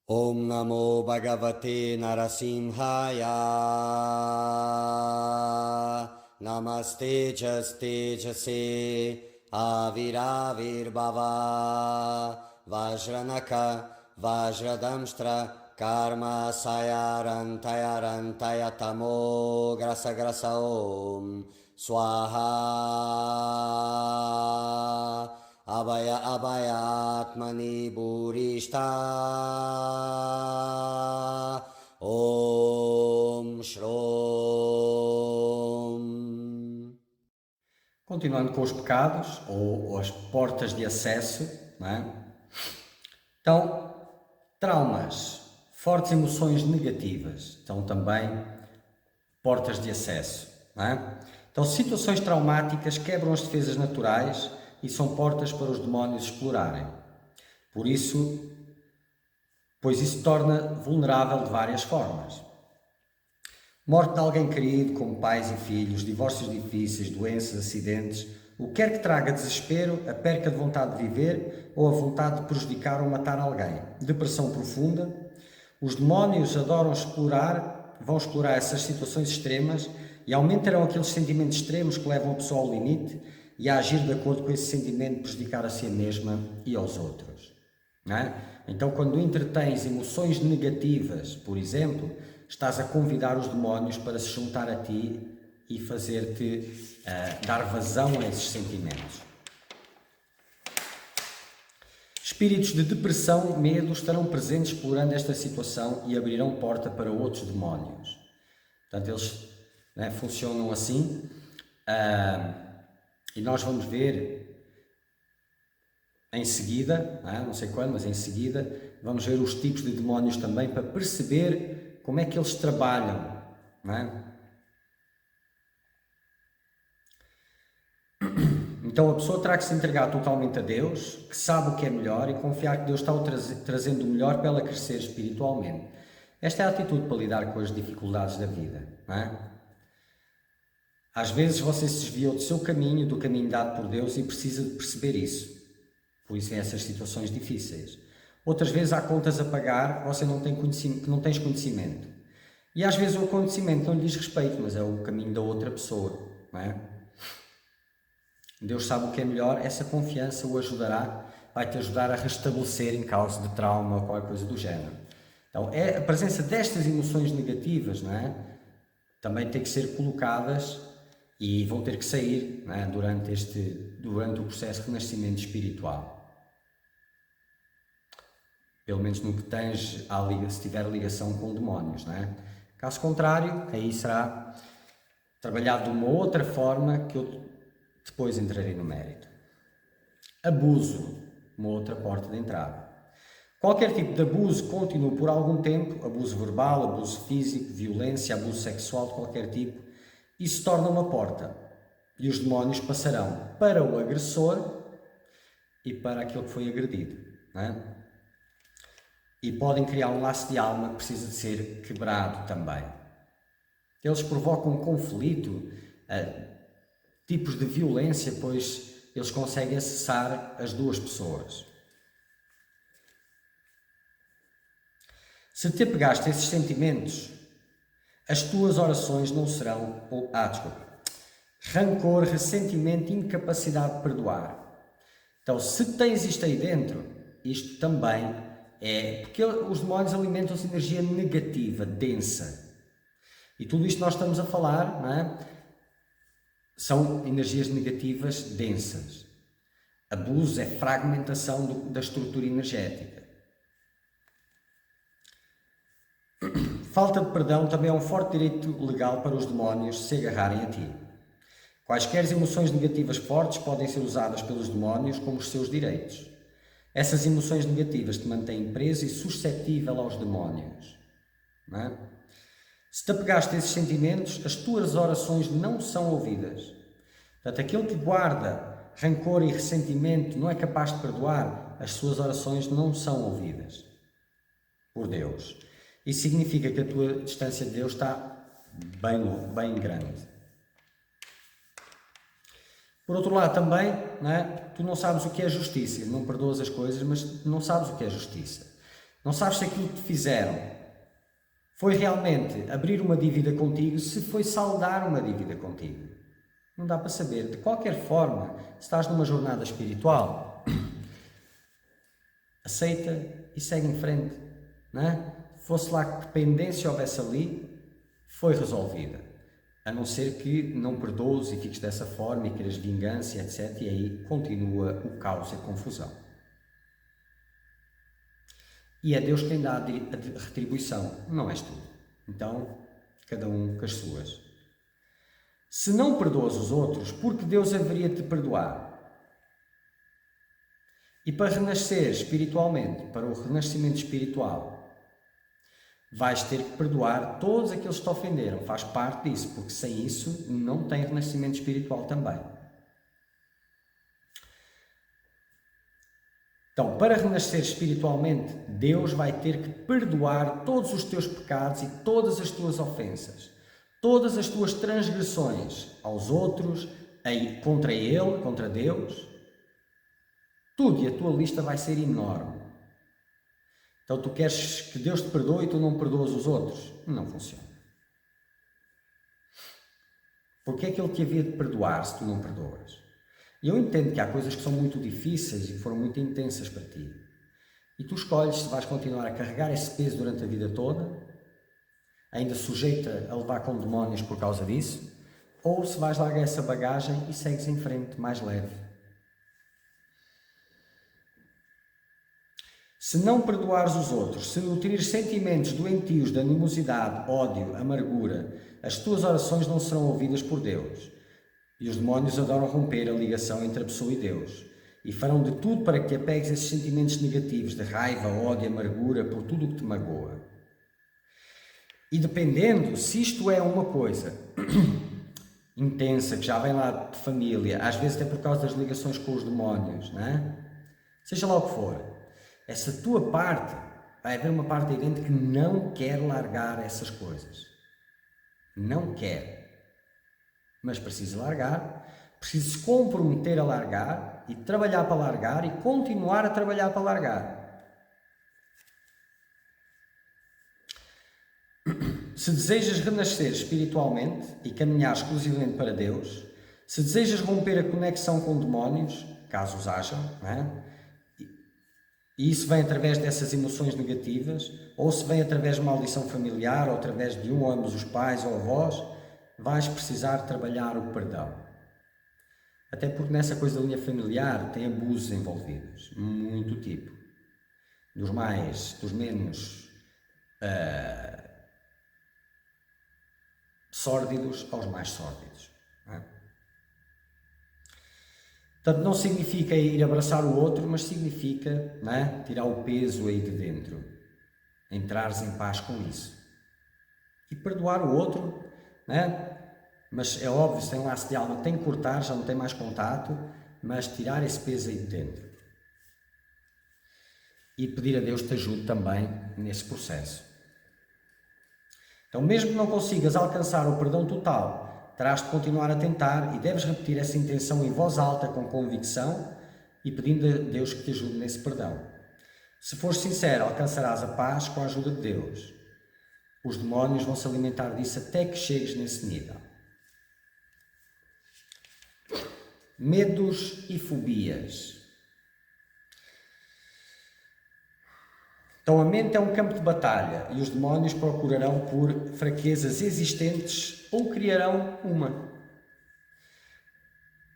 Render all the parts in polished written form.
Om Namo Bhagavate Narasimhaya. Namaste Tejase Aviravirbhava Vajranaka Vajradamstra Karma Sayarantaya Tamo Grasa Grasa Om Swaha Abhaya Abhayatmani Burishta Om Shrom. Continuando com os pecados, ou as portas de acesso, não é? Então, traumas, fortes emoções negativas, então também portas de acesso, não é? Então, situações traumáticas quebram as defesas naturais e são portas para os demónios explorarem. Pois isso torna vulnerável de várias formas. Morte de alguém querido, como pais e filhos, divórcios difíceis, doenças, acidentes, o que quer que traga desespero, a perca de vontade de viver ou a vontade de prejudicar ou matar alguém. Depressão profunda. Os demónios vão explorar essas situações extremas e aumentarão aqueles sentimentos extremos que levam a pessoa ao limite e a agir de acordo com esse sentimento de prejudicar a si mesma e aos outros. Não é? Então, quando entretens emoções negativas, por exemplo, estás a convidar os demónios para se juntar a ti e fazer-te dar vazão a esses sentimentos. Espíritos de depressão, medo estarão presentes explorando esta situação e abrirão porta para outros demónios. Portanto, eles funcionam assim e nós vamos ver em seguida, não sei quando, mas em seguida, vamos ver os tipos de demónios também para perceber como é que eles trabalham, não é? Então a pessoa terá que se entregar totalmente a Deus, que sabe o que é melhor e confiar que Deus está trazendo o melhor para ela crescer espiritualmente. Esta é a atitude para lidar com as dificuldades da vida, não é? Às vezes você se desviou do seu caminho, do caminho dado por Deus e precisa de perceber isso. Por isso, em essas situações difíceis. Outras vezes há contas a pagar, você não tens conhecimento. E às vezes o conhecimento não lhe diz respeito, mas é o caminho da outra pessoa, não é? Deus sabe o que é melhor, essa confiança o ajudará, vai-te ajudar a restabelecer em caso de trauma ou qualquer coisa do género. Então, a presença destas emoções negativas, não é? Também tem que ser colocadas e vão ter que sair, não é? durante o processo de renascimento espiritual. Pelo menos no que tens, se tiver ligação com demónios, não é? Caso contrário, aí será trabalhado de uma outra forma que eu depois entrarei no mérito. Abuso, uma outra porta de entrada. Qualquer tipo de abuso continua por algum tempo, abuso verbal, abuso físico, violência, abuso sexual de qualquer tipo, isso torna uma porta e os demónios passarão para o agressor e para aquele que foi agredido, não é? E podem criar um laço de alma que precisa de ser quebrado também. Eles provocam um conflito, tipos de violência, pois eles conseguem acessar as duas pessoas. Se te apegaste a esses sentimentos, as tuas orações não serão... Rancor, ressentimento, incapacidade de perdoar. Então, se tens isto aí dentro, isto também porque os demónios alimentam-se de energia negativa, densa. E tudo isto que nós estamos a falar, não é? São energias negativas densas. Abuso é fragmentação da estrutura energética. Falta de perdão também é um forte direito legal para os demónios se agarrarem a ti. Quaisquer emoções negativas fortes podem ser usadas pelos demónios como os seus direitos. Essas emoções negativas te mantêm preso e suscetível aos demónios. Não é? Se te apegaste a esses sentimentos, as tuas orações não são ouvidas. Portanto, aquele que guarda rancor e ressentimento não é capaz de perdoar, as suas orações não são ouvidas por Deus. Isso significa que a tua distância de Deus está bem grande. Por outro lado também, não é? Tu não sabes o que é justiça, não perdoas as coisas, mas não sabes o que é justiça. Não sabes se aquilo que te fizeram foi realmente abrir uma dívida contigo, se foi saldar uma dívida contigo. Não dá para saber. De qualquer forma, se estás numa jornada espiritual, aceita e segue em frente. Não é? Fosse lá que dependência houvesse ali, foi resolvida. A não ser que não perdoes e fiques dessa forma e queiras vingança, etc. E aí continua o caos e a confusão. E é Deus quem dá a retribuição, não és tu. Então, cada um com as suas. Se não perdoas os outros, porque Deus haveria de te perdoar? E para renascer espiritualmente, para o renascimento espiritual, vais ter que perdoar todos aqueles que te ofenderam. Faz parte disso, porque sem isso não tem renascimento espiritual também. Então, para renascer espiritualmente, Deus vai ter que perdoar todos os teus pecados e todas as tuas ofensas, todas as tuas transgressões aos outros, contra Ele, contra Deus. Tudo, e a tua lista vai ser enorme. Então tu queres que Deus te perdoe e tu não perdoas os outros? Não funciona. Porque é que Ele te havia de perdoar se tu não perdoas? E eu entendo que há coisas que são muito difíceis e foram muito intensas para ti. E tu escolhes se vais continuar a carregar esse peso durante a vida toda, ainda sujeita a levar com demónios por causa disso, ou se vais largar essa bagagem e segues em frente, mais leve. Se não perdoares os outros, se nutrires sentimentos doentios de animosidade, ódio, amargura, as tuas orações não serão ouvidas por Deus. E os demónios adoram romper a ligação entre a pessoa e Deus. E farão de tudo para que te apegues a esses sentimentos negativos de raiva, ódio, amargura, por tudo o que te magoa. E dependendo, se isto é uma coisa intensa, que já vem lá de família, às vezes até por causa das ligações com os demónios, não é? Seja lá o que for, essa tua parte, vai haver uma parte aí dentro que não quer largar essas coisas. Não quer. Mas precisa largar, precisa se comprometer a largar e trabalhar para largar e continuar a trabalhar para largar. Se desejas renascer espiritualmente e caminhar exclusivamente para Deus, se desejas romper a conexão com demónios, caso os hajam, não é? E isso vem através dessas emoções negativas, ou se vem através de maldição familiar, ou através de um ou ambos os pais ou avós, vais precisar trabalhar o perdão. Até porque nessa coisa da linha familiar tem abusos envolvidos, muito tipo. Dos menos sórdidos aos mais sórdidos. Não é? Portanto, não significa ir abraçar o outro, mas significa, não é, tirar o peso aí de dentro. Entrares em paz com isso. E perdoar o outro, não é? Mas é óbvio, se tem um laço de alma, tem que cortar, já não tem mais contato, mas tirar esse peso aí de dentro. E pedir a Deus que te ajude também nesse processo. Então, mesmo que não consigas alcançar o perdão total, terás de continuar a tentar e deves repetir essa intenção em voz alta, com convicção e pedindo a Deus que te ajude nesse perdão. Se fores sincero, alcançarás a paz com a ajuda de Deus. Os demónios vão se alimentar disso até que chegues nesse nível. Medos e fobias. Então a mente é um campo de batalha e os demónios procurarão por fraquezas existentes ou criarão uma.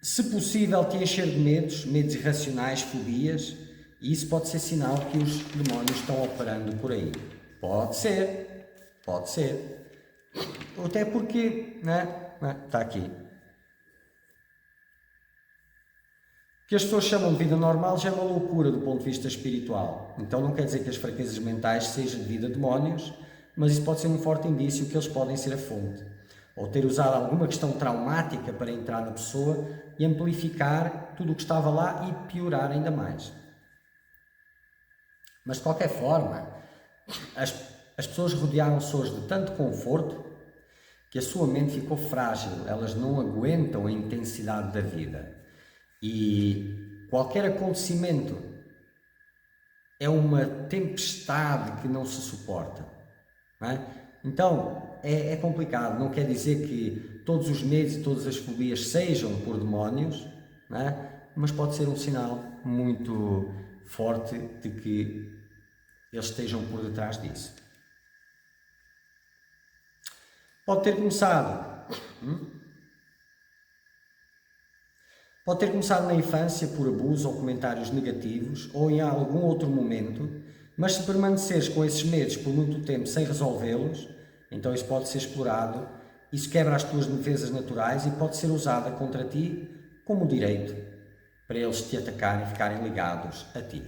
Se possível, te encher de medos irracionais, fobias, e isso pode ser sinal que os demónios estão operando por aí. Pode ser. Até porque, está aqui. O que as pessoas chamam de vida normal já é uma loucura do ponto de vista espiritual. Então não quer dizer que as fraquezas mentais sejam devido a demónios, mas isso pode ser um forte indício que eles podem ser a fonte. Ou ter usado alguma questão traumática para entrar na pessoa e amplificar tudo o que estava lá e piorar ainda mais. Mas de qualquer forma, as pessoas rodearam-se hoje de tanto conforto que a sua mente ficou frágil, elas não aguentam a intensidade da vida. E qualquer acontecimento é uma tempestade que não se suporta, não é? Então, é complicado, não quer dizer que todos os medos e todas as fobias sejam por demónios, não é? Mas pode ser um sinal muito forte de que eles estejam por detrás disso. Pode ter começado na infância por abuso ou comentários negativos ou em algum outro momento, mas se permaneceres com esses medos por muito tempo sem resolvê-los, então isso pode ser explorado, isso quebra as tuas defesas naturais e pode ser usada contra ti como direito para eles te atacarem e ficarem ligados a ti.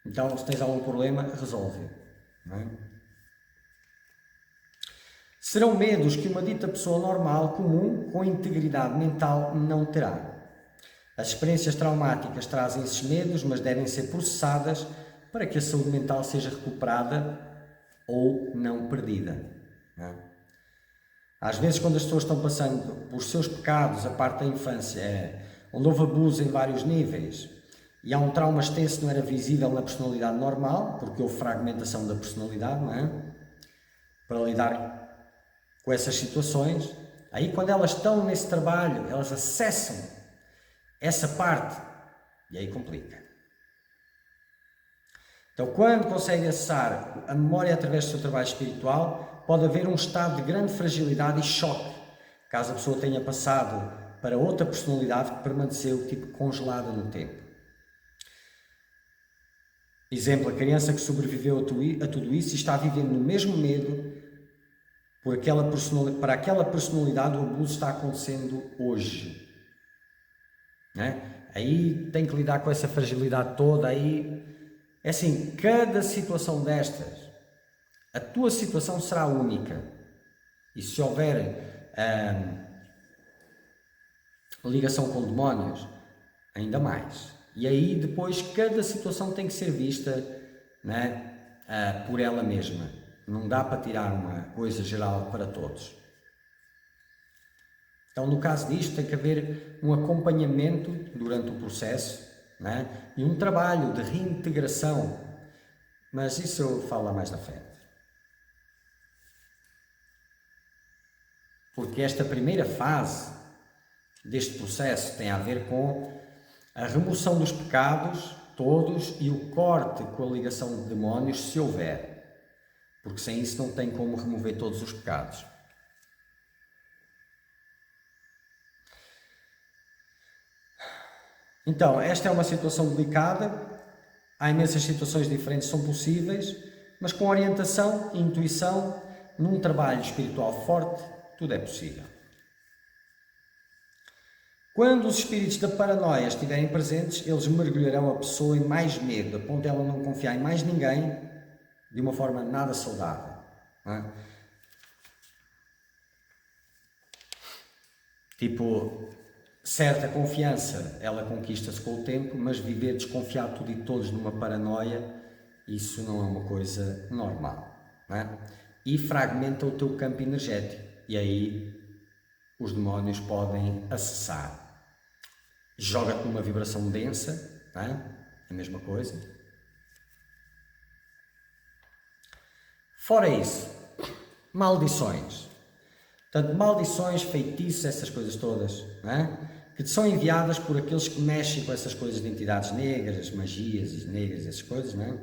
Então, se tens algum problema, resolve. Não é? Serão medos que uma dita pessoa normal, comum, com integridade mental, não terá. As experiências traumáticas trazem esses medos, mas devem ser processadas para que a saúde mental seja recuperada ou não perdida. Não é? Às vezes, quando as pessoas estão passando por seus pecados, a parte da infância, onde houve abuso em vários níveis, e há um trauma extenso que não era visível na personalidade normal, porque houve fragmentação da personalidade, não é? Para lidar com essas situações, aí quando elas estão nesse trabalho, elas acessam essa parte e aí complica. Então, quando consegue acessar a memória através do seu trabalho espiritual, pode haver um estado de grande fragilidade e choque, caso a pessoa tenha passado para outra personalidade que permaneceu tipo congelada no tempo. Exemplo, a criança que sobreviveu a tudo isso e está vivendo no mesmo medo para aquela personalidade, o abuso está acontecendo hoje. Né? Aí tem que lidar com essa fragilidade toda. Aí, é assim, cada situação destas, a tua situação será única. E se houver ligação com demónios, ainda mais. E aí depois cada situação tem que ser vista, né, por ela mesma. Não dá para tirar uma coisa geral para todos. Então, no caso disto, tem que haver um acompanhamento durante o processo, né, e um trabalho de reintegração. Mas isso eu falo lá mais na frente. Porque esta primeira fase deste processo tem a ver com a remoção dos pecados todos e o corte com a ligação de demónios, se houver. Porque sem isso não tem como remover todos os pecados. Então, esta é uma situação delicada. Há imensas situações diferentes que são possíveis, mas com orientação e intuição, num trabalho espiritual forte, tudo é possível. Quando os espíritos da paranoia estiverem presentes, eles mergulharão a pessoa em mais medo, a ponto de ela não confiar em mais ninguém de uma forma nada saudável. Não é? Tipo, certa confiança, ela conquista-se com o tempo, mas viver desconfiado tudo e todos numa paranoia, isso não é uma coisa normal. Não é? E fragmenta o teu campo energético. E aí os demónios podem acessar. Joga-te numa vibração densa, não é? A mesma coisa. Fora isso, maldições. Portanto, maldições, feitiços, essas coisas todas, não é? Que te são enviadas por aqueles que mexem com essas coisas de entidades negras, magias negras, essas coisas, não é?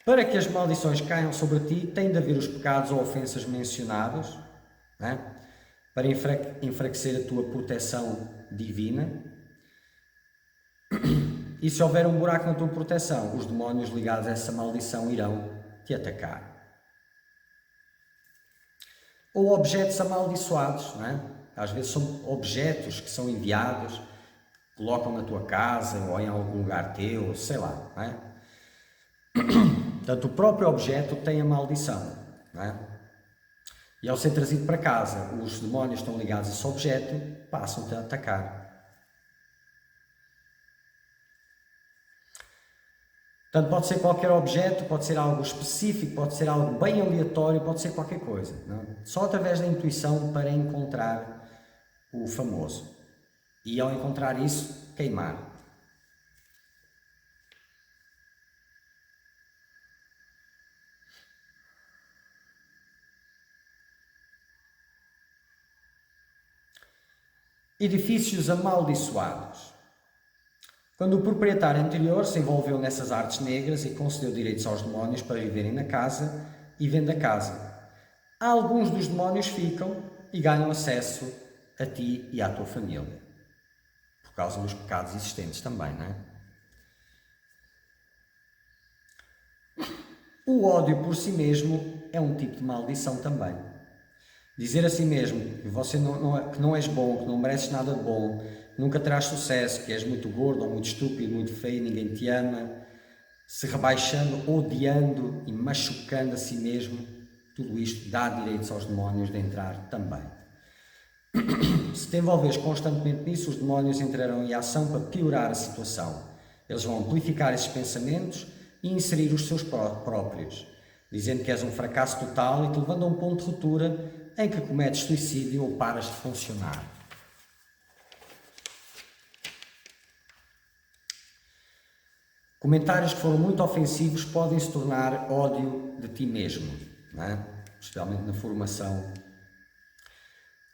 Para que as maldições caiam sobre ti, tem de haver os pecados ou ofensas mencionados, não é? Para enfraquecer a tua proteção divina. E se houver um buraco na tua proteção, os demónios ligados a essa maldição irão te atacar. Ou objetos amaldiçoados, não é? Às vezes são objetos que são enviados, colocam na tua casa ou em algum lugar teu, sei lá, não é? Portanto, o próprio objeto tem a maldição, não é? E ao ser trazido para casa, os demónios estão ligados a esse objeto, passam-te a atacar. Portanto, pode ser qualquer objeto, pode ser algo específico, pode ser algo bem aleatório, pode ser qualquer coisa. Não? Só através da intuição para encontrar o famoso. E ao encontrar isso, queimar. Edifícios amaldiçoados. Quando o proprietário anterior se envolveu nessas artes negras e concedeu direitos aos demónios para viverem na casa e vende a casa, alguns dos demónios ficam e ganham acesso a ti e à tua família, por causa dos pecados existentes também, não é? O ódio por si mesmo é um tipo de maldição também. Dizer a si mesmo que você que não és bom, que não mereces nada de bom, que nunca terás sucesso, que és muito gordo ou muito estúpido, muito feio, ninguém te ama, se rebaixando, odiando e machucando a si mesmo, tudo isto dá direitos aos demónios de entrar também. Se te envolveres constantemente nisso, os demónios entrarão em ação para piorar a situação. Eles vão amplificar esses pensamentos e inserir os seus próprios, dizendo que és um fracasso total e te levando a um ponto de ruptura em que cometes suicídio ou paras de funcionar. Comentários que foram muito ofensivos podem se tornar ódio de ti mesmo, não é? Especialmente na formação.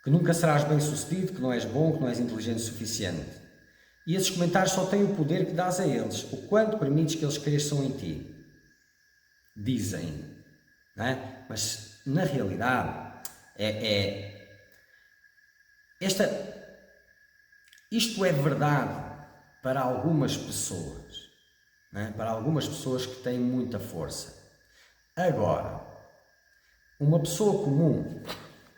Que nunca serás bem sucedido, que não és bom, que não és inteligente o suficiente. E esses comentários só têm o poder que dás a eles, o quanto permites que eles cresçam em ti. Dizem, não é? Mas na realidade isto é verdade para algumas pessoas, não é? Para algumas pessoas que têm muita força. Agora, uma pessoa comum,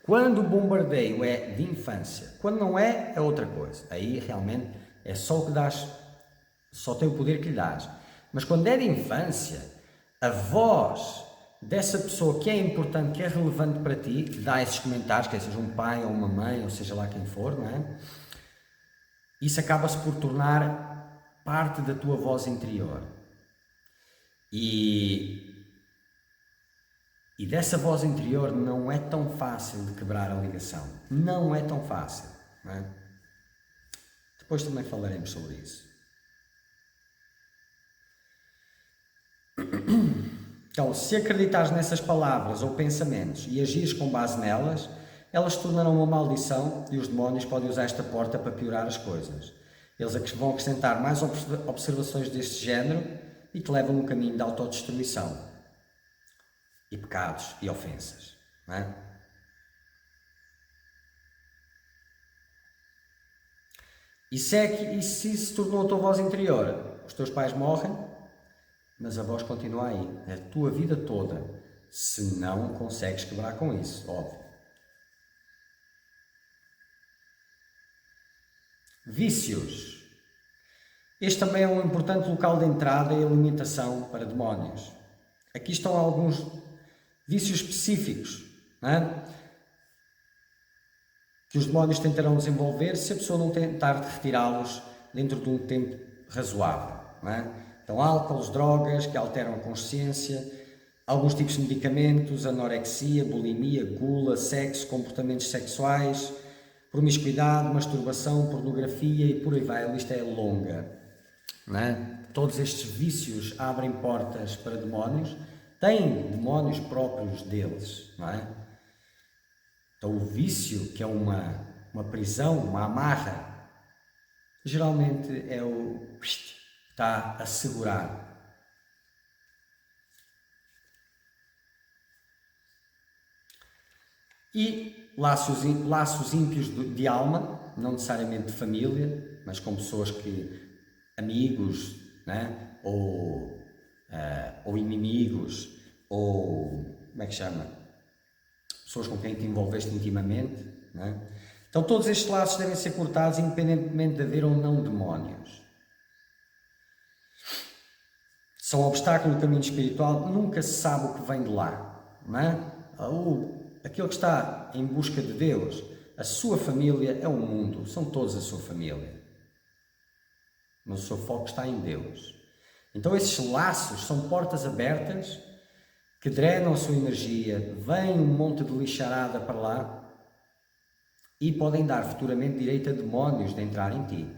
quando o bombardeio é de infância, quando não é outra coisa. Aí realmente é só o que dás, só tem o poder que lhe dás. Mas quando é de infância, a voz dessa pessoa que é importante, que é relevante para ti, que dá esses comentários, quer seja um pai ou uma mãe, ou seja lá quem for, não é? Isso acaba-se por tornar parte da tua voz interior. E dessa voz interior não é tão fácil de quebrar a ligação. Não é tão fácil, não é? Depois também falaremos sobre isso. Então, se acreditares nessas palavras ou pensamentos e agires com base nelas, elas se tornarão uma maldição e os demónios podem usar esta porta para piorar as coisas. Eles vão acrescentar mais observações deste género e te levam no caminho da autodestruição e pecados e ofensas, não é? E se tornou a tua voz interior, os teus pais morrem, mas a voz continua aí, a tua vida toda, se não consegues quebrar com isso, óbvio. Vícios. Este também é um importante local de entrada e limitação para demónios. Aqui estão alguns vícios específicos, não é? Que os demónios tentarão desenvolver se a pessoa não tentar retirá-los dentro de um tempo razoável, não é? Então, álcool, drogas que alteram a consciência, alguns tipos de medicamentos, anorexia, bulimia, gula, sexo, comportamentos sexuais, promiscuidade, masturbação, pornografia e por aí vai, a lista é longa, não é? Todos estes vícios abrem portas para demónios, têm demónios próprios deles, não é? Então o vício, que é uma prisão, uma amarra, geralmente é o que está a segurar. E laços ímpios de alma, não necessariamente de família, mas com pessoas amigos, né? Ou inimigos, ou como é que chama? Pessoas com quem te envolveste intimamente, né? Então todos estes laços devem ser cortados independentemente de haver ou não demónios. São um obstáculo no caminho espiritual, nunca se sabe o que vem de lá, não é? Aquele que está em busca de Deus, a sua família é o mundo, são todos a sua família. Mas o seu foco está em Deus. Então esses laços são portas abertas que drenam a sua energia, vem um monte de lixarada para lá e podem dar futuramente direito a demónios de entrar em ti.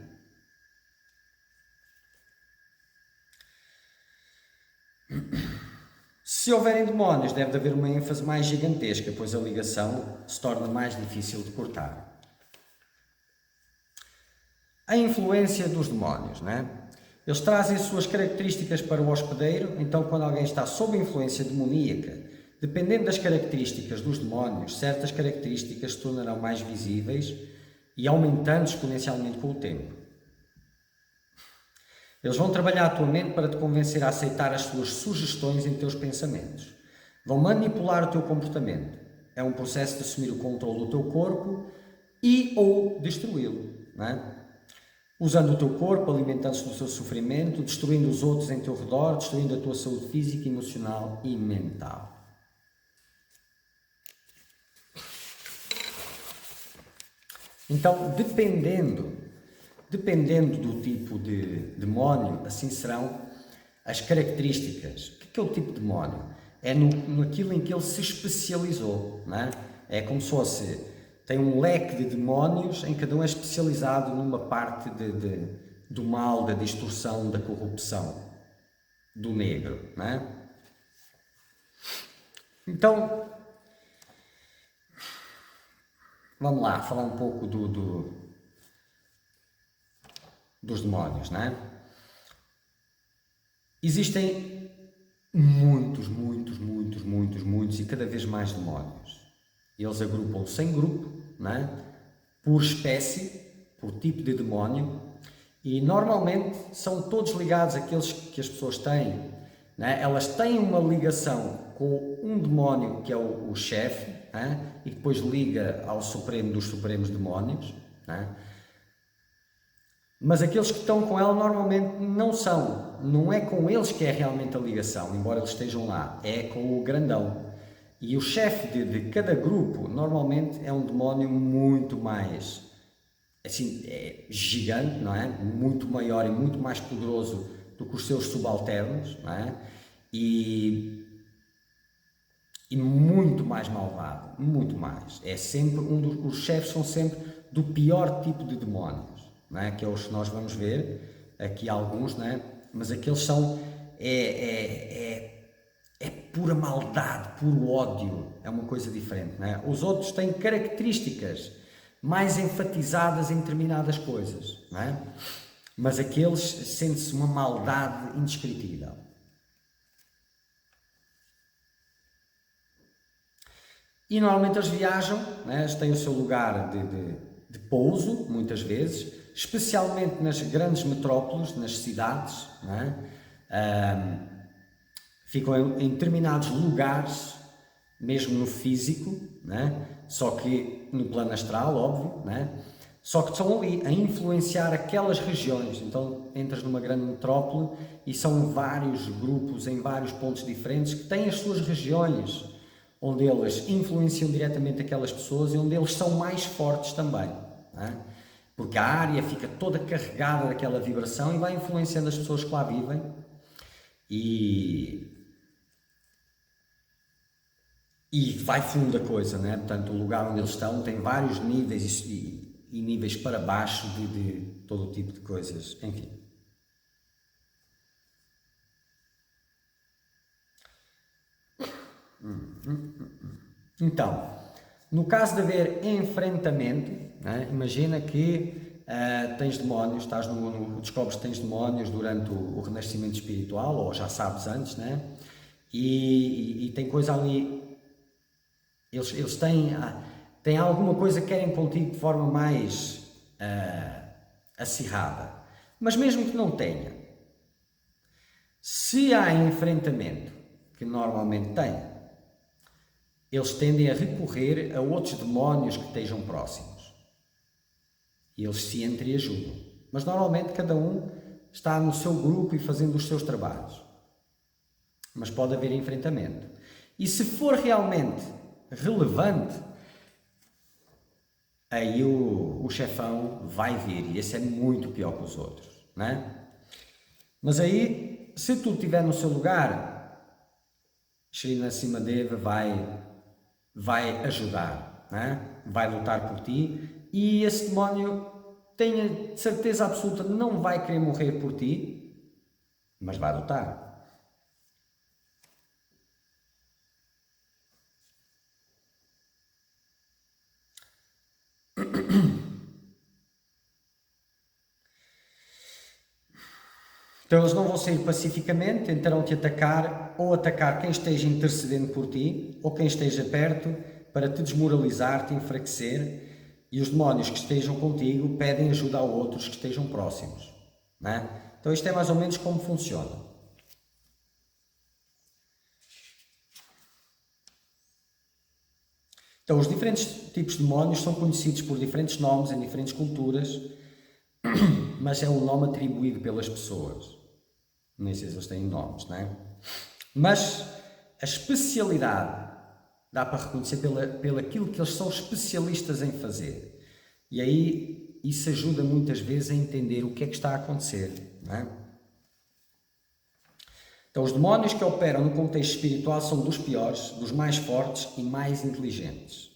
Se houverem demónios, deve haver uma ênfase mais gigantesca, pois a ligação se torna mais difícil de cortar. A influência dos demónios, né? Eles trazem as suas características para o hospedeiro, então quando alguém está sob influência demoníaca, dependendo das características dos demónios, certas características se tornarão mais visíveis e aumentando exponencialmente com o tempo. Eles vão trabalhar a tua mente para te convencer a aceitar as suas sugestões em teus pensamentos. Vão manipular o teu comportamento. É um processo de assumir o controle do teu corpo e ou destruí-lo, não é? Usando o teu corpo, alimentando-se do seu sofrimento, destruindo os outros em teu redor, destruindo a tua saúde física, emocional e mental. Então, dependendo do tipo de demónio, assim serão as características. O que é o tipo de demónio? É naquilo em que ele se especializou, não é? É como se fosse, tem um leque de demónios em cada um é especializado numa parte do mal, da distorção, da corrupção, do negro, não é? Então, vamos lá, falar um pouco dos demónios, não é? Existem muitos e cada vez mais demónios. Eles agrupam-se em grupo, não é? Por espécie, por tipo de demónio, e normalmente são todos ligados àqueles que as pessoas têm. Não é? Elas têm uma ligação com um demónio que é o chefe, não é? E depois liga ao supremo dos supremos demónios, não é? Mas aqueles que estão com ela normalmente não é com eles que é realmente a ligação, embora eles estejam lá, é com o grandão. E o chefe de cada grupo normalmente é um demónio muito mais, assim, é gigante, não é? Muito maior e muito mais poderoso do que os seus subalternos, não é? E muito mais malvado, muito mais. É sempre os chefes são sempre do pior tipo de demónios, não é? Que é os que nós vamos ver aqui alguns, não é? Mas aqueles são é pura maldade, puro ódio, é uma coisa diferente, não é? Os outros têm características mais enfatizadas em determinadas coisas, não é? Mas aqueles sente-se uma maldade indescritível. E normalmente eles viajam, né? Eles têm o seu lugar de pouso, muitas vezes, especialmente nas grandes metrópoles, nas cidades, né? Ficam em determinados lugares, mesmo no físico, né? Só que no plano astral, óbvio, né? Só que estão ali a influenciar aquelas regiões. Então entras numa grande metrópole e são vários grupos em vários pontos diferentes que têm as suas regiões onde eles influenciam diretamente aquelas pessoas e onde eles são mais fortes também, né? Porque a área fica toda carregada daquela vibração e vai influenciando as pessoas que lá vivem e vai fundo a coisa, né? Portanto, o lugar onde eles estão tem vários níveis e níveis para baixo de todo o tipo de coisas, enfim. Então, no caso de haver enfrentamento, né? Imagina que tens demónios, descobres que tens demónios durante o renascimento espiritual, ou já sabes antes, né? E tem coisa ali. Eles têm alguma coisa que querem contigo de forma mais acirrada. Mas mesmo que não tenha, se há enfrentamento, que normalmente tem, eles tendem a recorrer a outros demónios que estejam próximos. E eles se entreajudam. Mas normalmente cada um está no seu grupo e fazendo os seus trabalhos. Mas pode haver enfrentamento. E se for realmente relevante, aí o chefão vai vir, e esse é muito pior que os outros, não é? Mas aí, se tu estiver no seu lugar, Shri Narasimhadeva vai ajudar, não é? Vai lutar por ti, e esse demónio, tenha certeza absoluta, não vai querer morrer por ti, mas vai lutar. Então eles não vão sair pacificamente, tentarão-te atacar ou atacar quem esteja intercedendo por ti ou quem esteja perto para te desmoralizar, te enfraquecer, e os demónios que estejam contigo pedem ajuda a outros que estejam próximos. Não é? Então isto é mais ou menos como funciona. Então os diferentes tipos de demónios são conhecidos por diferentes nomes em diferentes culturas, mas é um nome atribuído pelas pessoas. Nem sei se eles têm nomes, não é? Mas a especialidade dá para reconhecer pelo aquilo que eles são especialistas em fazer. E aí isso ajuda muitas vezes a entender o que é que está a acontecer, não é? Então os demónios que operam no contexto espiritual são dos piores, dos mais fortes e mais inteligentes.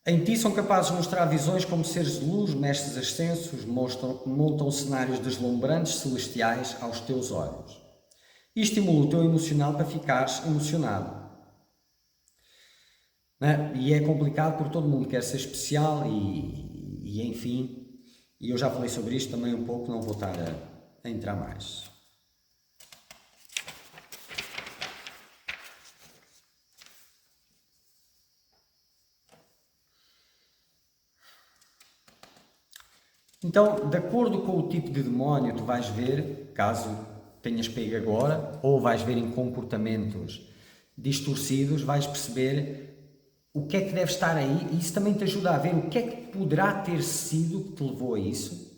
Em ti são capazes de mostrar visões como seres de luz, mestres ascensos, montam cenários deslumbrantes celestiais aos teus olhos. E estimula o teu emocional para ficares emocionado. E é complicado porque todo mundo quer ser especial e enfim, e eu já falei sobre isto também um pouco, não vou estar a entrar mais. Então, de acordo com o tipo de demónio, tu vais ver, caso tenhas pego agora, ou vais ver em comportamentos distorcidos, vais perceber o que é que deve estar aí, e isso também te ajuda a ver o que é que poderá ter sido que te levou a isso.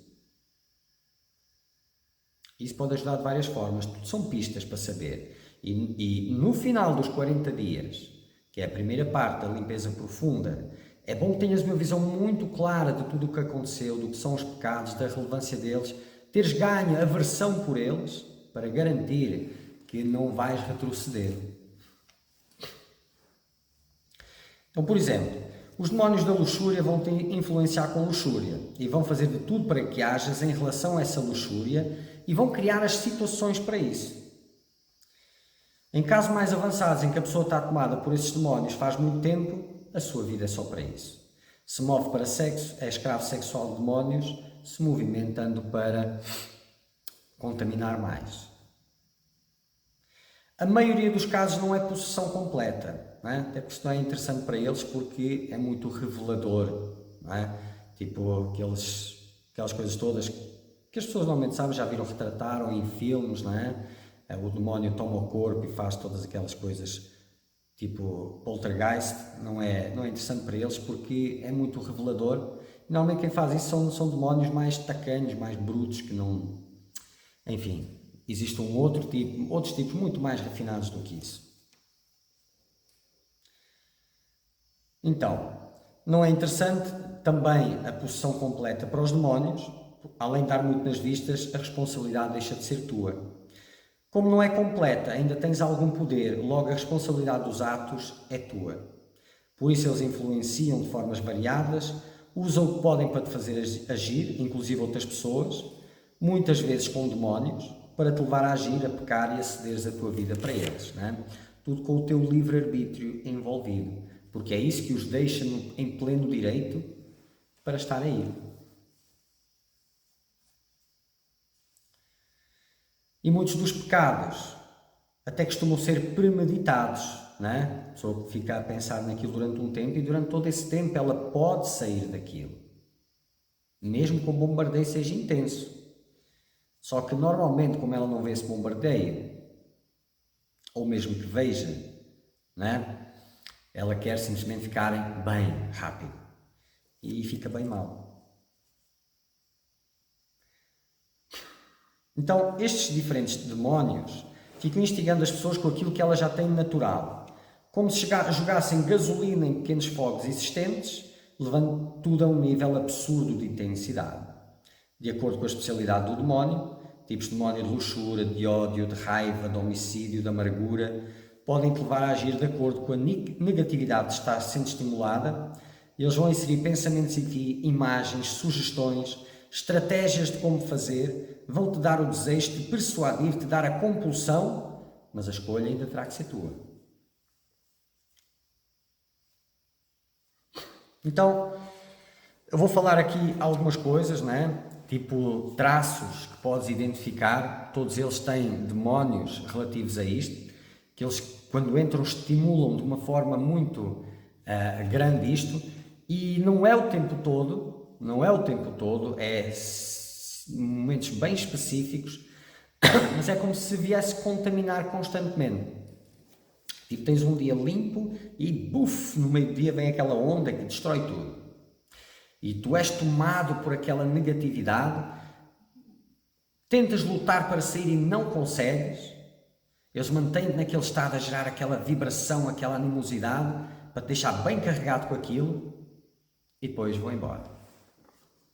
Isso pode ajudar de várias formas, tudo são pistas para saber. E no final dos 40 dias, que é a primeira parte da limpeza profunda, é bom que tenhas uma visão muito clara de tudo o que aconteceu, do que são os pecados, da relevância deles, teres ganho aversão por eles, para garantir que não vais retroceder. Então, por exemplo, os demónios da luxúria vão te influenciar com luxúria e vão fazer de tudo para que hajas em relação a essa luxúria e vão criar as situações para isso. Em casos mais avançados em que a pessoa está tomada por esses demónios faz muito tempo, a sua vida é só para isso. Se move para sexo, é escravo sexual de demónios, se movimentando para contaminar mais. A maioria dos casos não é possessão completa, não é? Até porque isso não é interessante para eles porque é muito revelador, não é? Tipo aquelas coisas todas que as pessoas normalmente sabem, já viram retratar ou em filmes, não é? O demónio toma o corpo e faz todas aquelas coisas tipo poltergeist, não é interessante para eles porque é muito revelador. Normalmente quem faz isso são demónios mais tacanhos, mais brutos, que não... Enfim, existem outros tipos muito mais refinados do que isso. Então, não é interessante também a possessão completa para os demónios, além de dar muito nas vistas, a responsabilidade deixa de ser tua. Como não é completa, ainda tens algum poder, logo a responsabilidade dos atos é tua. Por isso eles influenciam de formas variadas, usam o que podem para te fazer agir, inclusive outras pessoas, muitas vezes com demónios, para te levar a agir, a pecar e a cederes a tua vida para eles. Não é? Tudo com o teu livre-arbítrio envolvido, porque é isso que os deixa em pleno direito para estar aí. E muitos dos pecados até costumam ser premeditados, não é? A pessoa fica a pensar naquilo durante um tempo e durante todo esse tempo ela pode sair daquilo. Mesmo que o bombardeio seja intenso. Só que normalmente, como ela não vê esse bombardeio, ou mesmo que veja, não é? Ela quer simplesmente ficar bem rápido. E fica bem mal. Então, estes diferentes demónios ficam instigando as pessoas com aquilo que elas já têm natural, como se jogassem gasolina em pequenos fogos existentes, levando tudo a um nível absurdo de intensidade. De acordo com a especialidade do demónio, tipos de demónio de luxúria, de ódio, de raiva, de homicídio, de amargura, podem te levar a agir de acordo com a negatividade que está sendo estimulada. Eles vão inserir pensamentos em ti, imagens, sugestões, estratégias de como fazer, vão-te dar o desejo de persuadir, te dar a compulsão, mas a escolha ainda terá que ser tua. Então, eu vou falar aqui algumas coisas, não é? tipo traços que podes identificar, todos eles têm demónios relativos a isto, que eles quando entram estimulam de uma forma muito grande isto, e não é o tempo todo, é momentos bem específicos, mas é como se viesse contaminar constantemente. Tipo, tens um dia limpo e buf, no meio do dia vem aquela onda que destrói tudo. E tu és tomado por aquela negatividade, tentas lutar para sair e não consegues, eles mantêm-te naquele estado a gerar aquela vibração, aquela animosidade, para te deixar bem carregado com aquilo, e depois vão embora.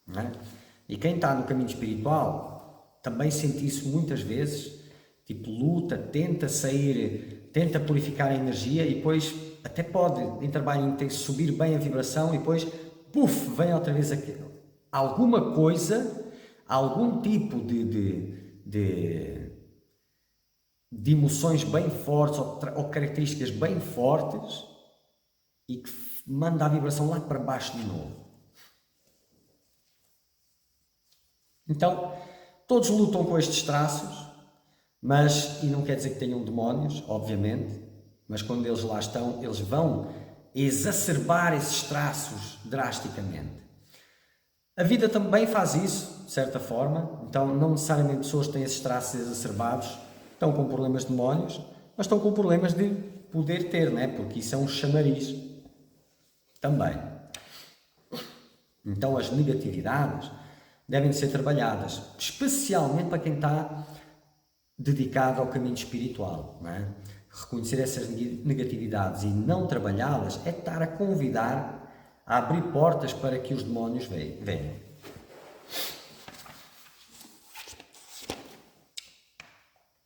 Não é? E quem está no caminho espiritual também sente isso muitas vezes, tipo luta, tenta sair, tenta purificar a energia e depois até pode, em trabalho intenso, subir bem a vibração e depois, puf, vem outra vez alguma coisa, algum tipo de emoções bem fortes ou características bem fortes e que manda a vibração lá para baixo de novo. Então, todos lutam com estes traços, e não quer dizer que tenham demónios, obviamente, mas quando eles lá estão, eles vão exacerbar esses traços drasticamente. A vida também faz isso, de certa forma, então não necessariamente pessoas que têm esses traços exacerbados estão com problemas de demónios, mas estão com problemas de poder ter, né? Porque isso é um chamariz também. Então as negatividades devem ser trabalhadas, especialmente para quem está dedicado ao caminho espiritual. Não é? Reconhecer essas negatividades e não trabalhá-las é estar a convidar a abrir portas para que os demónios venham.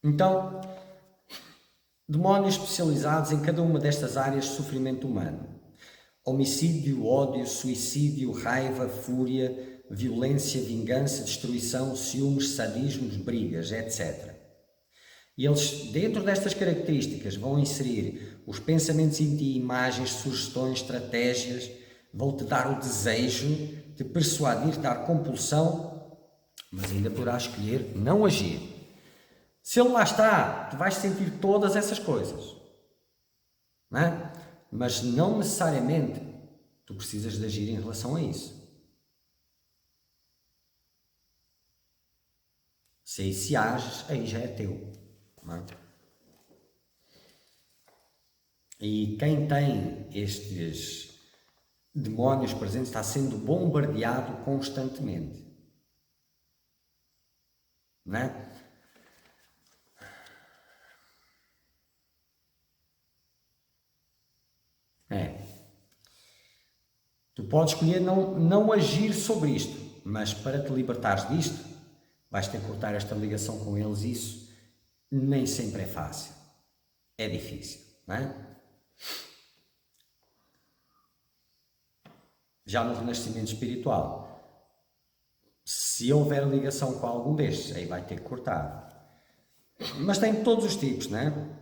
Então, demónios especializados em cada uma destas áreas de sofrimento humano. Homicídio, ódio, suicídio, raiva, fúria, violência, vingança, destruição, ciúmes, sadismos, brigas, etc. E eles, dentro destas características, vão inserir os pensamentos em ti, imagens, sugestões, estratégias, vão-te dar o desejo de persuadir, dar compulsão, mas ainda poderás escolher não agir. Se ele lá está, tu vais sentir todas essas coisas, não é? Mas não necessariamente tu precisas de agir em relação a isso. Se aí se ages, aí já é teu. Não é? E quem tem estes demónios presentes está sendo bombardeado constantemente. Não é? Tu podes escolher não agir sobre isto, mas para te libertares disto, vais ter que cortar esta ligação com eles. Isso nem sempre é fácil. É difícil, não é? Já no renascimento espiritual, se houver ligação com algum destes, aí vai ter que cortar. Mas tem todos os tipos, não é?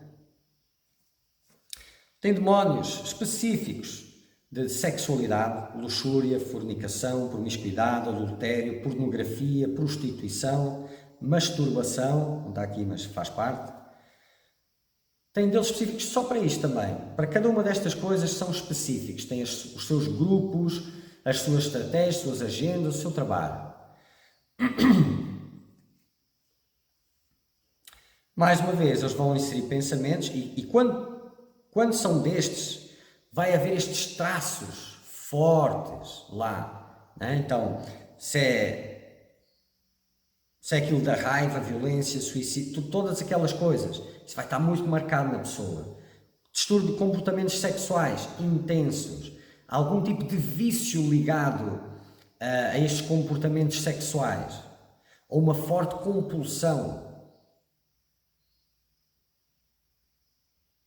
Tem demónios específicos de sexualidade, luxúria, fornicação, promiscuidade, adultério, pornografia, prostituição, masturbação, não está aqui, mas faz parte. Tem deles específicos só para isto também. Para cada uma destas coisas são específicos. Tem os seus grupos, as suas estratégias, as suas agendas, o seu trabalho. Mais uma vez, eles vão inserir pensamentos e quando são destes, vai haver estes traços fortes lá. Né? Então, se é aquilo da raiva, violência, suicídio, todas aquelas coisas, isso vai estar muito marcado na pessoa. Distúrbio de comportamentos sexuais intensos, algum tipo de vício ligado a estes comportamentos sexuais, ou uma forte compulsão.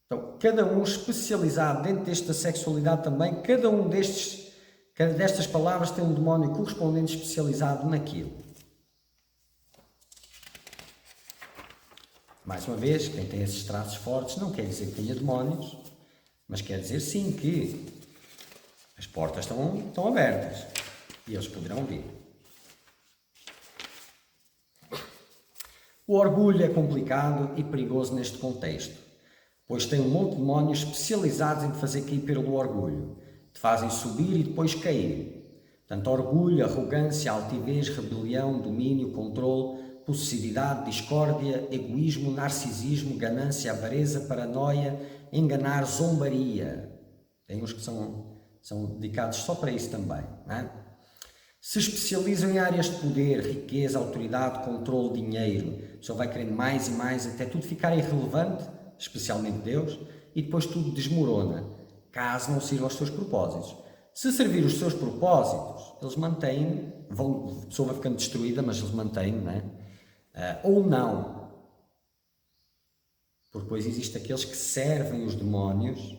Então, cada um especializado dentro desta sexualidade também, cada destas palavras tem um demónio correspondente especializado naquilo. Mais uma vez, quem tem esses traços fortes não quer dizer que tenha demónios, mas quer dizer sim que as portas estão abertas e eles poderão vir. O orgulho é complicado e perigoso neste contexto, pois tem um monte de demónios especializados em te fazer cair pelo orgulho, te fazem subir e depois cair. Portanto, orgulho, arrogância, altivez, rebelião, domínio, controle, possessividade, discórdia, egoísmo, narcisismo, ganância, avareza, paranoia, enganar, zombaria. Tem uns que são dedicados só para isso também, não é? Se especializam em áreas de poder, riqueza, autoridade, controle, dinheiro. A pessoa vai querendo mais e mais até tudo ficar irrelevante, especialmente Deus, e depois tudo desmorona, caso não sirva aos seus propósitos. Se servir os seus propósitos, eles mantêm, a pessoa vai ficando destruída, mas eles mantêm, não é? Ou não. Porque depois existem aqueles que servem os demónios,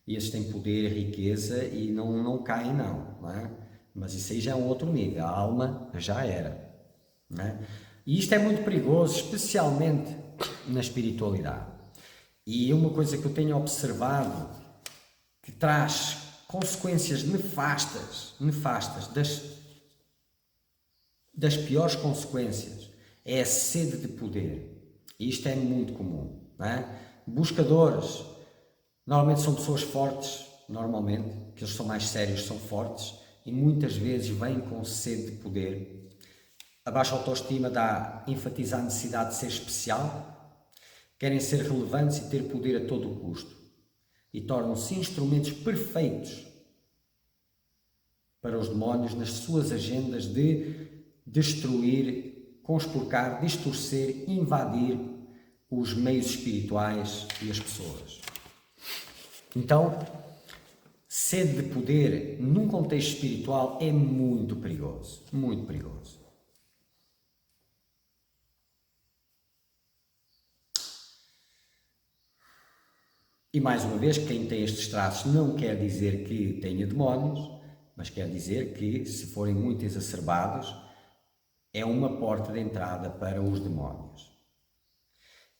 e esses têm poder e riqueza e não caem não é? Mas isso aí já é um outro nível, a alma já era. Não é? E isto é muito perigoso, especialmente na espiritualidade. E uma coisa que eu tenho observado, que traz consequências nefastas das piores consequências, é a sede de poder. E isto é muito comum. Não é? Buscadores, normalmente são pessoas fortes, que eles são mais sérios, são fortes, e muitas vezes vêm com sede de poder. A baixa autoestima enfatiza a necessidade de ser especial, querem ser relevantes e ter poder a todo o custo, e tornam-se instrumentos perfeitos para os demónios nas suas agendas de destruir, conspurcar, distorcer, invadir os meios espirituais e as pessoas. Então, sede de poder num contexto espiritual é muito perigoso, muito perigoso. E mais uma vez, quem tem estes traços não quer dizer que tenha demónios, mas quer dizer que, se forem muito exacerbados, é uma porta de entrada para os demónios.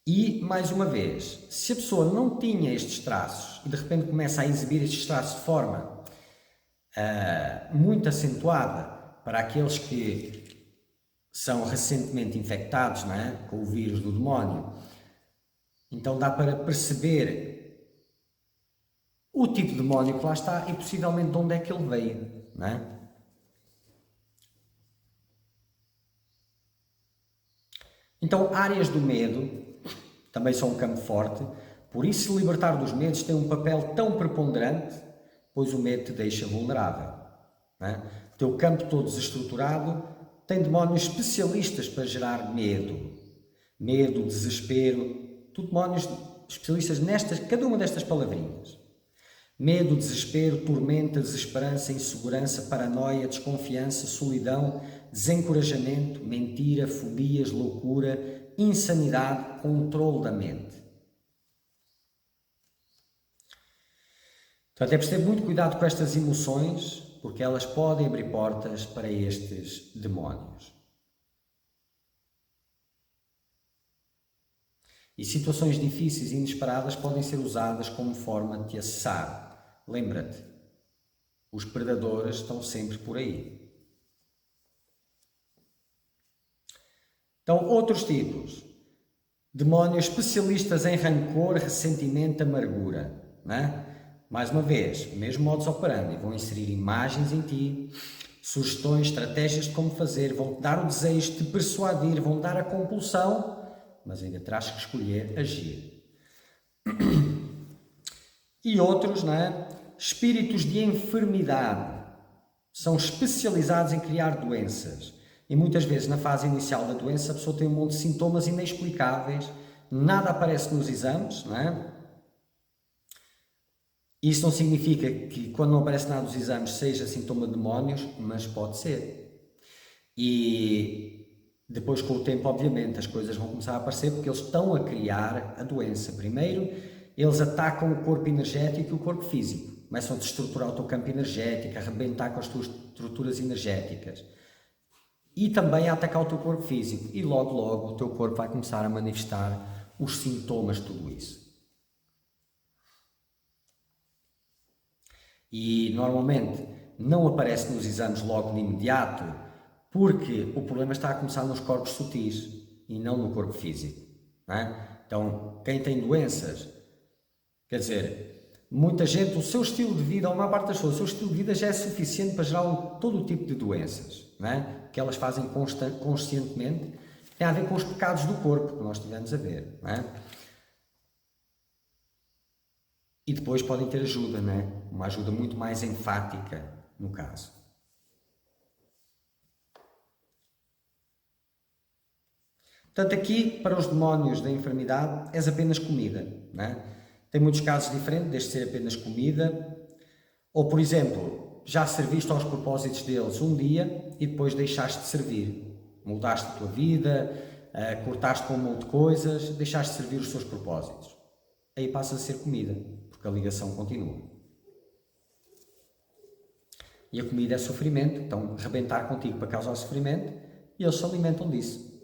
E, mais uma vez, se a pessoa não tinha estes traços e de repente começa a exibir estes traços de forma muito acentuada para aqueles que são recentemente infectados, não é? Com o vírus do demónio, então dá para perceber o tipo de demónio que lá está e possivelmente de onde é que ele veio, não é? Então, áreas do medo também são um campo forte, por isso se libertar dos medos tem um papel tão preponderante, pois o medo te deixa vulnerável. Não é? O teu campo todo desestruturado tem demónios especialistas para gerar medo, desespero, tudo demónios especialistas cada uma destas palavrinhas. Medo, desespero, tormenta, desesperança, insegurança, paranoia, desconfiança, solidão, desencorajamento, mentira, fobias, loucura, insanidade, controle da mente. Portanto, é preciso ter muito cuidado com estas emoções, porque elas podem abrir portas para estes demónios. E situações difíceis e inesperadas podem ser usadas como forma de te acessar. Lembra-te, os predadores estão sempre por aí. Então, outros tipos. Demónios especialistas em rancor, ressentimento, amargura. Não é? Mais uma vez, mesmo modus operandi, vão inserir imagens em ti, sugestões, estratégias de como fazer, vão-te dar o desejo de te persuadir, vão dar a compulsão, mas ainda terás que escolher agir. E outros, não é? Espíritos de enfermidade, são especializados em criar doenças. E muitas vezes, na fase inicial da doença, a pessoa tem um monte de sintomas inexplicáveis, nada aparece nos exames, não é? Isso não significa que, quando não aparece nada nos exames, seja sintoma de demónios, mas pode ser. E depois, com o tempo, obviamente, as coisas vão começar a aparecer porque eles estão a criar a doença. Primeiro, eles atacam o corpo energético e o corpo físico. Começam a destruturar o teu campo energético, a arrebentar com as tuas estruturas energéticas. E também a atacar o teu corpo físico. E logo, logo, o teu corpo vai começar a manifestar os sintomas de tudo isso. E, normalmente, não aparece nos exames logo de imediato, porque o problema está a começar nos corpos sutis. e não no corpo físico. Não é? Então, quem tem doenças, quer dizer, muita gente, o seu estilo de vida, ou a maior parte das pessoas, o seu estilo de vida já é suficiente para gerar todo o tipo de doenças, não é? Que elas fazem conscientemente, tem a ver com os pecados do corpo que nós estivemos a ver, não é? E depois podem ter ajuda, não é? Uma ajuda muito mais enfática, no caso. Portanto, aqui, para os demónios da enfermidade, és apenas comida, não é? Tem muitos casos diferentes, desde ser apenas comida, ou, por exemplo, já serviste aos propósitos deles um dia e depois deixaste de servir. Mudaste a tua vida, cortaste com um monte de coisas, deixaste de servir os seus propósitos. Aí passa a ser comida, porque a ligação continua. E a comida é sofrimento, então rebentar contigo para causar sofrimento, e eles se alimentam disso.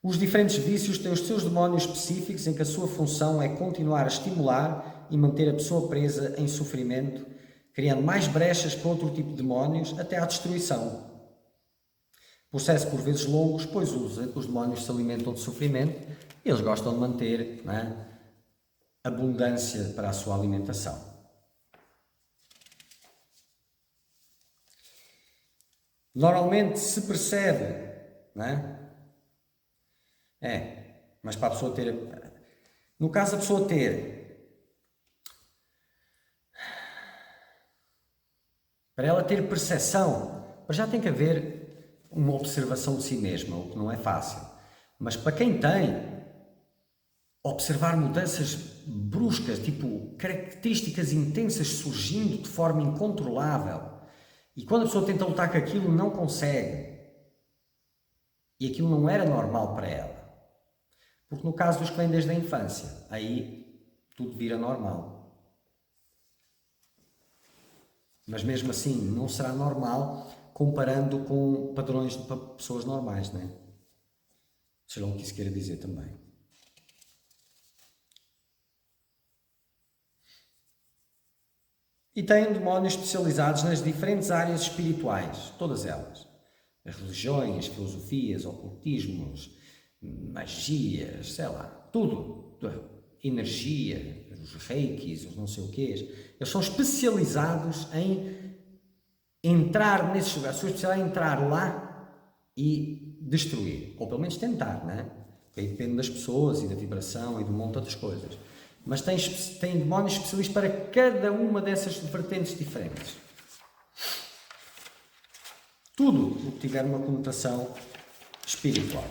Os diferentes vícios têm os seus demónios específicos em que a sua função é continuar a estimular e manter a pessoa presa em sofrimento, criando mais brechas para outro tipo de demónios até à destruição. Processo por vezes longos, pois os demónios se alimentam de sofrimento e eles gostam de manter, não é, abundância para a sua alimentação. Normalmente se percebe, não é? Mas para a pessoa ter... No caso da pessoa ter... Para ela ter percepção, já tem que haver uma observação de si mesma, o que não é fácil. Mas para quem tem, observar mudanças bruscas, tipo características intensas surgindo de forma incontrolável, e quando a pessoa tenta lutar com aquilo, não consegue. E aquilo não era normal para ela. Porque no caso dos que vêm desde a infância, aí tudo vira normal. Mas mesmo assim, não será normal comparando com padrões de pessoas normais, não é? Seja o que isso queira dizer também. E tem demónios especializados nas diferentes áreas espirituais, todas elas. As religiões, filosofias, ocultismos, magias, sei lá, tudo. Energia, os reikis, os não sei o quê. Eles são especializados em entrar nesses lugares. A sua especialidade é entrar lá e destruir. Ou pelo menos tentar, não é? Porque aí depende das pessoas e da vibração e de um monte de outras coisas. Mas tem demónios especialistas para cada uma dessas vertentes diferentes. Tudo o que tiver uma conotação espiritual.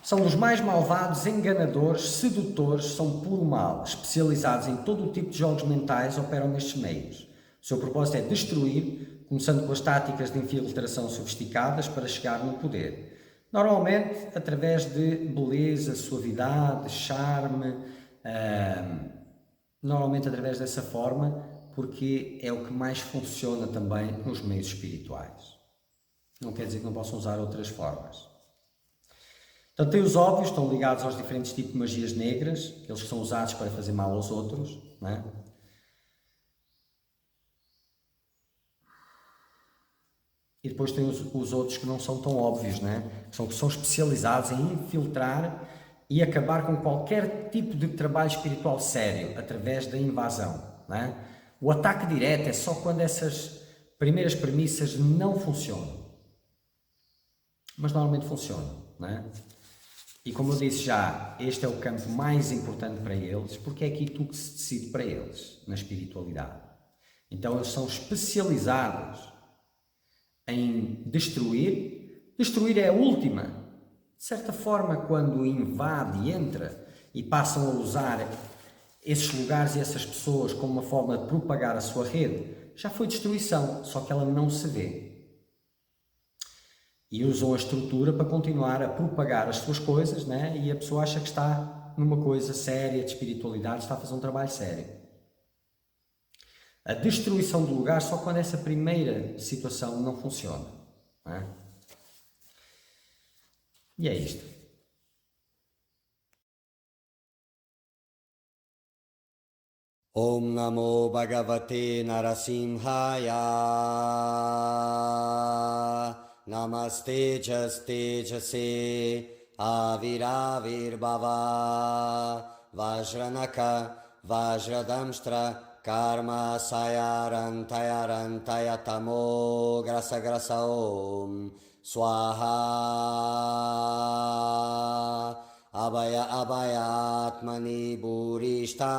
São os mais malvados, enganadores, sedutores, são puro mal, especializados em todo o tipo de jogos mentais, operam nestes meios. O seu propósito é destruir, começando com as táticas de infiltração sofisticadas para chegar no poder. Normalmente através de beleza, suavidade, charme, normalmente através dessa forma, porque é o que mais funciona também nos meios espirituais. Não quer dizer que não possam usar outras formas. Portanto, tem os óbvios, estão ligados aos diferentes tipos de magias negras, aqueles que são usados para fazer mal aos outros, não é? E depois tem os outros que não são tão óbvios, não é? Que são especializados em infiltrar e acabar com qualquer tipo de trabalho espiritual sério, através da invasão, não é? O ataque direto é só quando essas primeiras premissas não funcionam. Mas normalmente funcionam, não é? E como eu disse já, este é o campo mais importante para eles, porque é aqui tudo que se decide para eles, na espiritualidade. Então eles são especializados em destruir. Destruir é a última. De certa forma, quando invade e entra e passam a usar esses lugares e essas pessoas como uma forma de propagar a sua rede, já foi destruição, só que ela não se vê. E usam a estrutura para continuar a propagar as suas coisas, né? E a pessoa acha que está numa coisa séria de espiritualidade, está a fazer um trabalho sério. A destruição do lugar só quando essa primeira situação não funciona. Não é? E é isto. Om Namo Bhagavate Narasimhaya. Namaste Jaste Jase Aviravir Bhava Vajranaka Vajradamstra Karma Sayarantayarantayatamo Grasa Grasa Om Swaha Abhaya Abhaya Atmani Burishta